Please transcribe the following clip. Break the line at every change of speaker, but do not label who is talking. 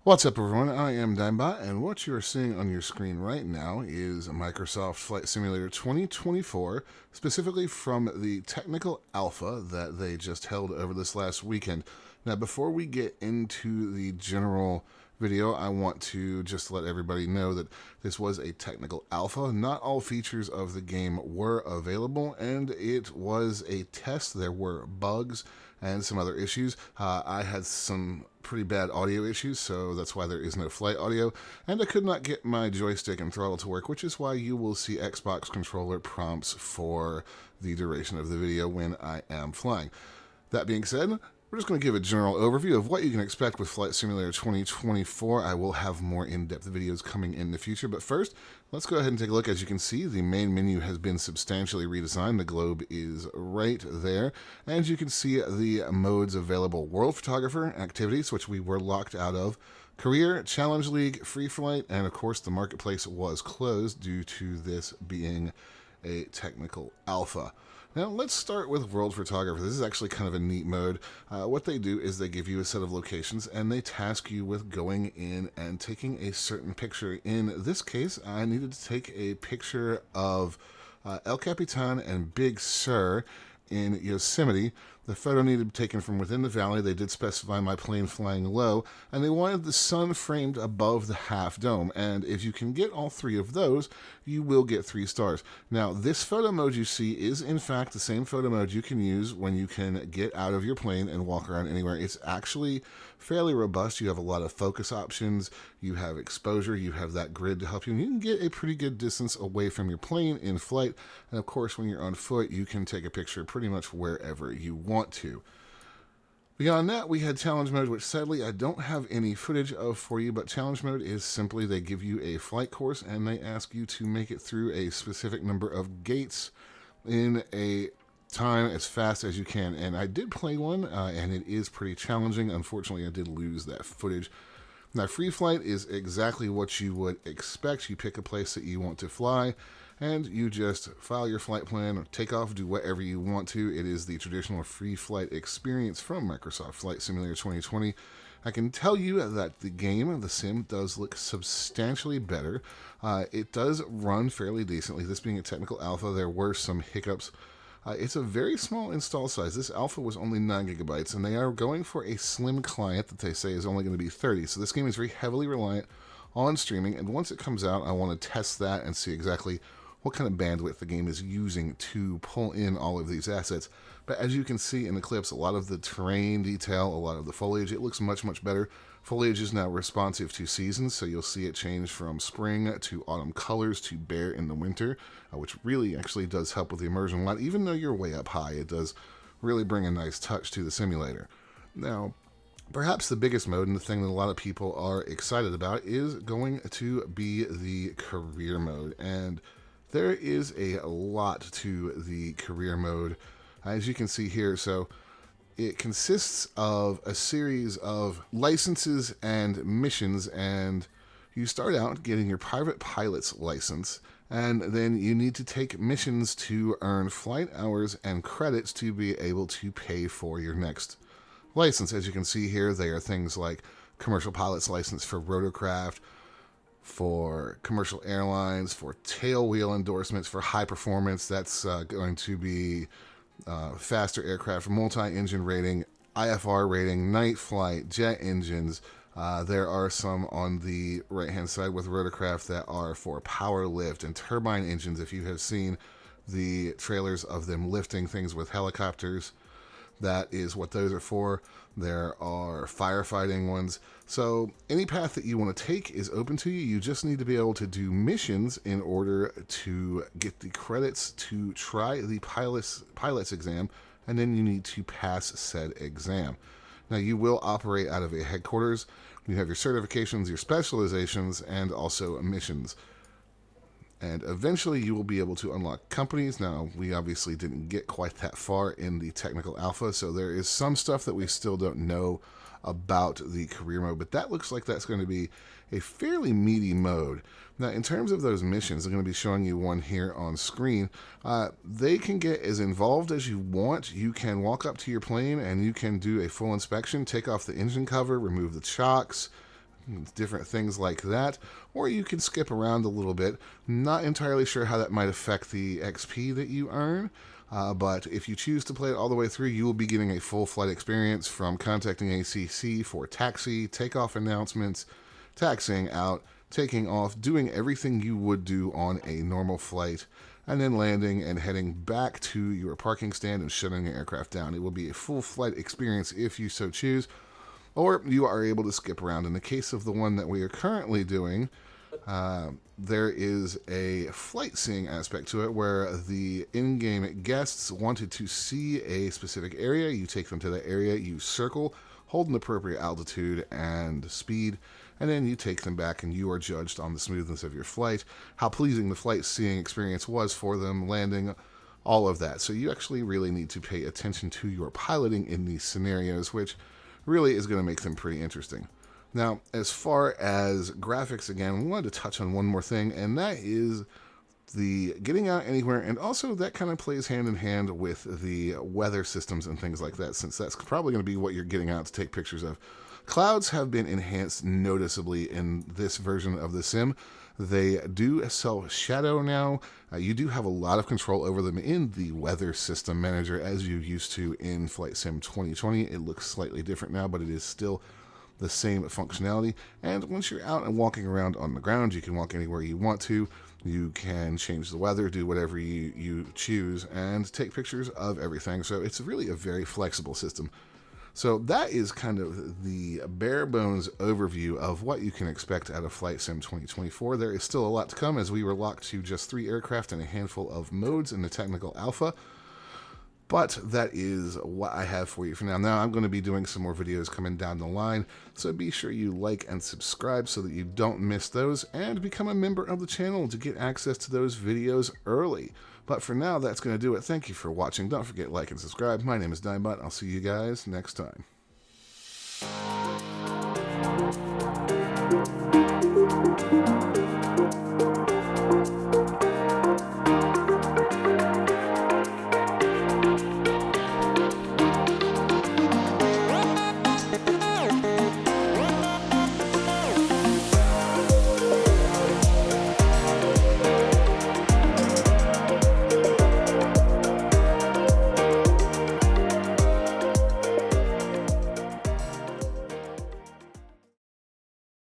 What's up, everyone? I am Dimebot, and what you are seeing on your screen right now is Microsoft Flight Simulator 2024, specifically from the technical alpha that they just held over this last weekend. Now, before we get into the general video, I want to just let everybody know that this was a technical alpha. Not all features of the game were available, and it was a test. There were bugs and some other issues. I had some pretty bad audio issues, so that's why there is no flight audio, and I could not get my joystick and throttle to work, which is why you will see Xbox controller prompts for the duration of the video when I am flying. That being said, we're just going to give a general overview of what you can expect with Flight Simulator 2024. I will have more in-depth videos coming in the future, but first, let's go ahead and take a look. As you can see, the main menu has been substantially redesigned. The globe is right there, and you can see the modes available. World Photographer, Activities, which we were locked out of, Career, Challenge League, Free Flight, and of course the Marketplace was closed due to this being a technical alpha. Now, let's start with World Photographer. This is actually kind of a neat mode. What they do is they give you a set of locations and they task you with going in and taking a certain picture. In this case, I needed to take a picture of El Capitan and Big Sur in Yosemite. The photo needed to be taken from within the valley. They did specify my plane flying low, and they wanted the sun framed above the half dome. And if you can get all three of those, you will get 3 stars. Now, this photo mode you see is in fact the same photo mode you can use when you can get out of your plane and walk around anywhere. It's actually fairly robust. You have a lot of focus options, you have exposure, you have that grid to help you, and you can get a pretty good distance away from your plane in flight. And of course, when you're on foot, you can take a picture pretty much wherever you want to. Beyond that, we had challenge mode, which sadly I don't have any footage of for you, but challenge mode is simply they give you a flight course and they ask you to make it through a specific number of gates in a time as fast as you can. And I did play one, and it is pretty challenging. Unfortunately, I did lose that footage. Now, free flight is exactly what you would expect. You pick a place that you want to fly, and you just file your flight plan or take off, do whatever you want to. It is the traditional free flight experience from Microsoft Flight Simulator 2020. I can tell you that the game, the sim, does look substantially better. It does run fairly decently. This being a technical alpha, there were some hiccups. It's a very small install size. This alpha was only 9 gigabytes, and they are going for a slim client that they say is only going to be 30. So this game is very heavily reliant on streaming, and once it comes out, I want to test that and see exactly what kind of bandwidth the game is using to pull in all of these assets. But as you can see in the clips, a lot of the terrain detail, a lot of the foliage, it looks much, much better. Foliage is now responsive to seasons, so you'll see it change from spring to autumn colors to bare in the winter, which really actually does help with the immersion a lot. Even though you're way up high, it does really bring a nice touch to the simulator. Now, perhaps the biggest mode and the thing that a lot of people are excited about is going to be the career mode. And there is a lot to the career mode, as you can see here. So it consists of a series of licenses and missions, and you start out getting your private pilot's license, and then you need to take missions to earn flight hours and credits to be able to pay for your next license. As you can see here, they are things like commercial pilot's license for rotorcraft, for commercial airlines, for tailwheel endorsements, for high performance. That's going to be faster aircraft, multi-engine rating, IFR rating, night flight, jet engines. There are some on the right-hand side with rotorcraft that are for power lift and turbine engines. If you have seen the trailers of them lifting things with helicopters, that is what those are for. There are firefighting ones. So any path that you want to take is open to you. You just need to be able to do missions in order to get the credits to try the pilot's exam, and then you need to pass said exam. Now, you will operate out of a headquarters. You have your certifications, your specializations, and also missions. And eventually you will be able to unlock companies. Now, we obviously didn't get quite that far in the technical alpha, so there is some stuff that we still don't know about the career mode, but that looks like that's going to be a fairly meaty mode. Now, in terms of those missions, I'm going to be showing you one here on screen. They can get as involved as you want. You can walk up to your plane and you can do a full inspection, take off the engine cover, remove the chocks, different things like that, or you can skip around a little bit. Not entirely sure how that might affect the XP that you earn, but if you choose to play it all the way through, you will be getting a full flight experience from contacting ACC for taxi, takeoff announcements, taxiing out, taking off, doing everything you would do on a normal flight, and then landing and heading back to your parking stand and shutting the aircraft down. It will be a full flight experience if you so choose, or you are able to skip around. In the case of the one that we are currently doing, there is a flight seeing aspect to it where the in-game guests wanted to see a specific area. You take them to that area, you circle, hold an appropriate altitude and speed, and then you take them back and you are judged on the smoothness of your flight, how pleasing the flight seeing experience was for them, landing, all of that. So you actually really need to pay attention to your piloting in these scenarios, which really is going to make them pretty interesting. Now, as far as graphics, again, we wanted to touch on one more thing, and that is the getting out anywhere, and also that kind of plays hand in hand with the weather systems and things like that, since that's probably going to be what you're getting out to take pictures of. Clouds have been enhanced noticeably in this version of the sim. They do self-shadow now. You do have a lot of control over them in the weather system manager as you used to in Flight Sim 2020. It looks slightly different now, but it is still the same functionality. And once you're out and walking around on the ground, you can walk anywhere you want to. You can change the weather, do whatever you choose, and take pictures of everything. So it's really a very flexible system. So that is kind of the bare bones overview of what you can expect out of Flight Sim 2024. There is still a lot to come, as we were locked to just 3 aircraft and a handful of modes in the technical alpha. But that is what I have for you for now. Now I'm going to be doing some more videos coming down the line, so be sure you like and subscribe so that you don't miss those, and become a member of the channel to get access to those videos early. But for now, that's going to do it. Thank you for watching. Don't forget to like and subscribe. My name is Dimebot. I'll see you guys next time.